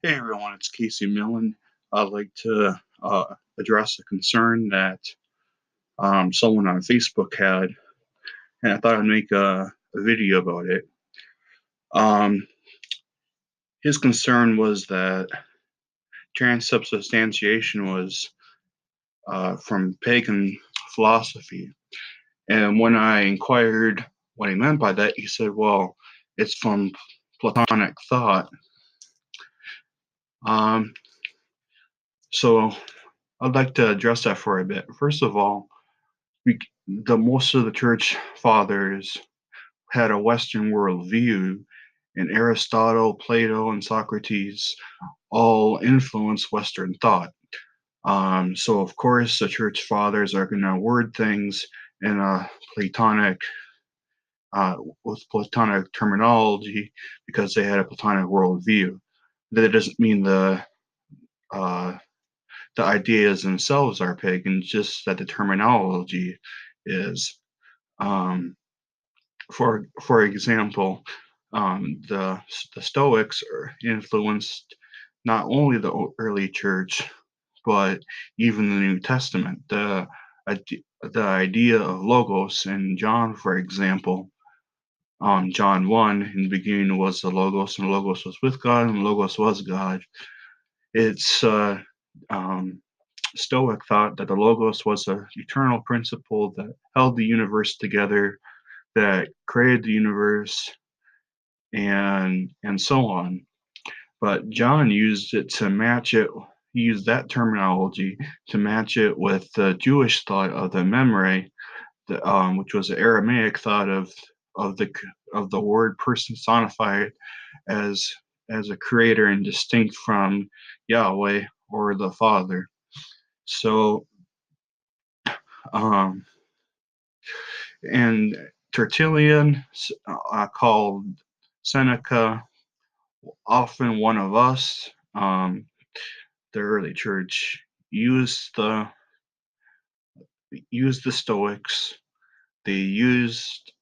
Hey everyone, it's Casey Millen. I'd like to address a concern that someone on Facebook had, and I thought I'd make a video about it. Um, his concern was that transubstantiation was from pagan philosophy. And when I inquired what he meant by that, he said, well, it's from Platonic thought. Um, so I'd like to address that for a bit. First of all, the most of the church fathers had a Western worldview, and Aristotle, Plato, and Socrates all influenced Western thought. So of course, the church fathers are going to word things in a Platonic, with Platonic terminology because they had a Platonic worldview. That doesn't mean uh, the ideas themselves are pagan, just that the terminology is. Um, for example, the Stoics influenced not only the early church but even the New Testament. The idea of logos in John, for example, John 1, in the beginning was the logos, and the logos was with God, and the logos was God. It's um, Stoic thought that the logos was an eternal principle that held the universe together, that created the universe, and so on. But John used it to match it. He used that terminology to match it with the Jewish thought of the memory, which was the Aramaic thought of the of the word personified as as a creator and distinct from Yahweh or the Father. So, um, and Tertullian called Seneca often one of us. The early church used the used the Stoics. They used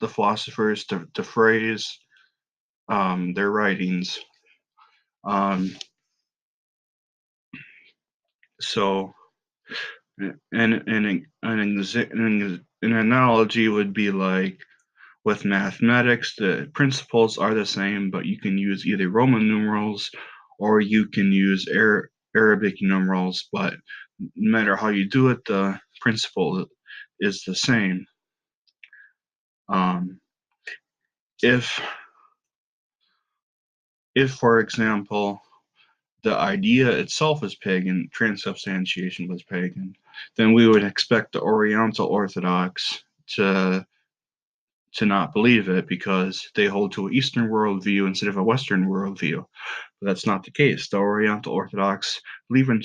the philosophers to phrase their writings. Um, so, an analogy would be like with mathematics, the principles are the same, but you can use either Roman numerals or you can use Arabic numerals. But no matter how you do it, the principle is the same. Um, if, for example, the idea itself is pagan, transubstantiation was pagan, then we would expect the Oriental Orthodox to not believe it because they hold to an Eastern worldview instead of a Western worldview. But that's not the case. The Oriental Orthodox believe in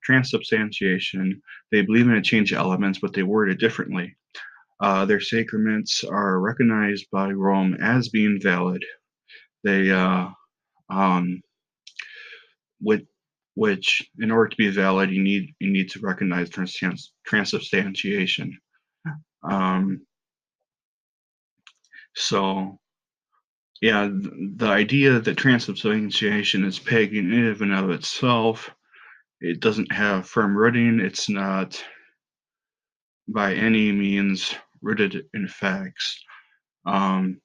transubstantiation. They believe in a change of elements, but they word it differently. Their sacraments are recognized by Rome as being valid. They, um, with, which, in order to be valid, you need to recognize transubstantiation. Um, so yeah, the idea that transubstantiation is pagan in and of itself, it doesn't have firm rooting. It's not by any means rooted in facts. Um,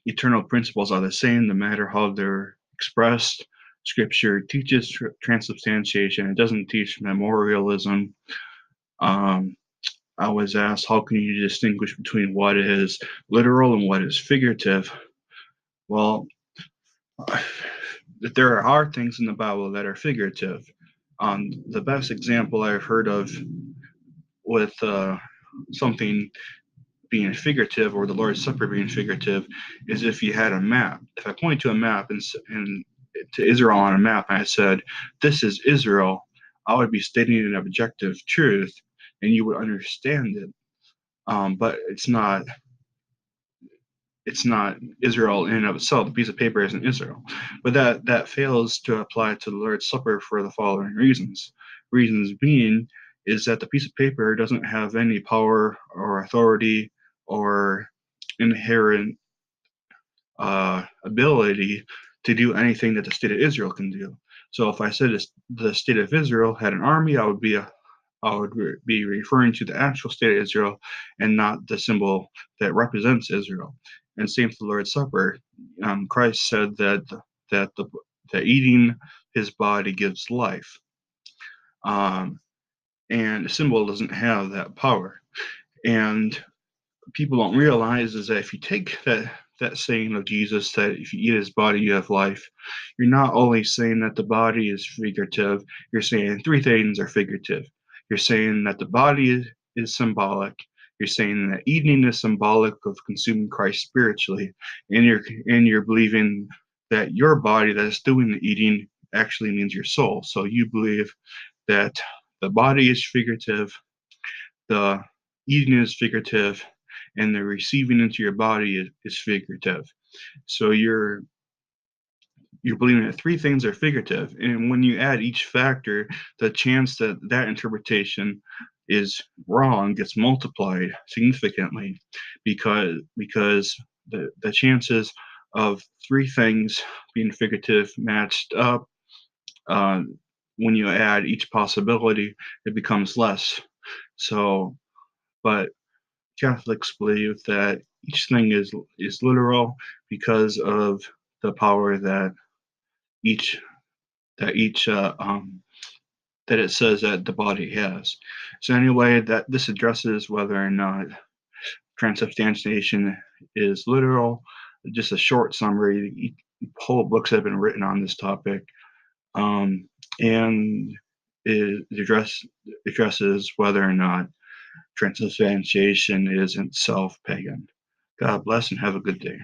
Eternal principles are the same no matter how they're expressed. Scripture teaches transubstantiation. It doesn't teach memorialism. Um, I was asked, how can you distinguish between what is literal and what is figurative? Well, there are things in the Bible that are figurative. The best example I've heard of with something being figurative or the Lord's Supper being figurative is if you had a map. If I point to a map and to Israel on a map and I said, this is Israel, I would be stating an objective truth and you would understand it. But it's not Israel in and of itself. The piece of paper isn't Israel. But that fails to apply to the Lord's Supper for the following reasons. Reasons being is that the piece of paper doesn't have any power or authority or inherent ability to do anything that the state of Israel can do. So if I said the state of Israel had an army, I would be referring to the actual state of Israel and not the symbol that represents Israel. And same for the Lord's Supper. Christ said that the that eating his body gives life, um, and a symbol doesn't have that power. And people don't realize is that if you take that saying of Jesus that if you eat his body you have life, you're not only saying that the body is figurative, you're saying three things are figurative. You're saying that the body is symbolic. You're saying that eating is symbolic of consuming Christ spiritually, and you're believing that your body that's doing the eating actually means your soul. So you believe that the body is figurative, the eating is figurative, and the receiving into your body is figurative. So you're believing that three things are figurative, and when you add each factor, the chance that that interpretation is wrong gets multiplied significantly, because the chances of three things being figurative matched up, uh, when you add each possibility, it becomes less. So, but Catholics believe that each thing is literal because of the power each each that it says that the body has. So anyway, that this addresses whether or not transubstantiation is literal. Just a short summary. Whole books have been written on this topic, um, and it addresses whether or not transubstantiation is itself pagan. God bless and have a good day.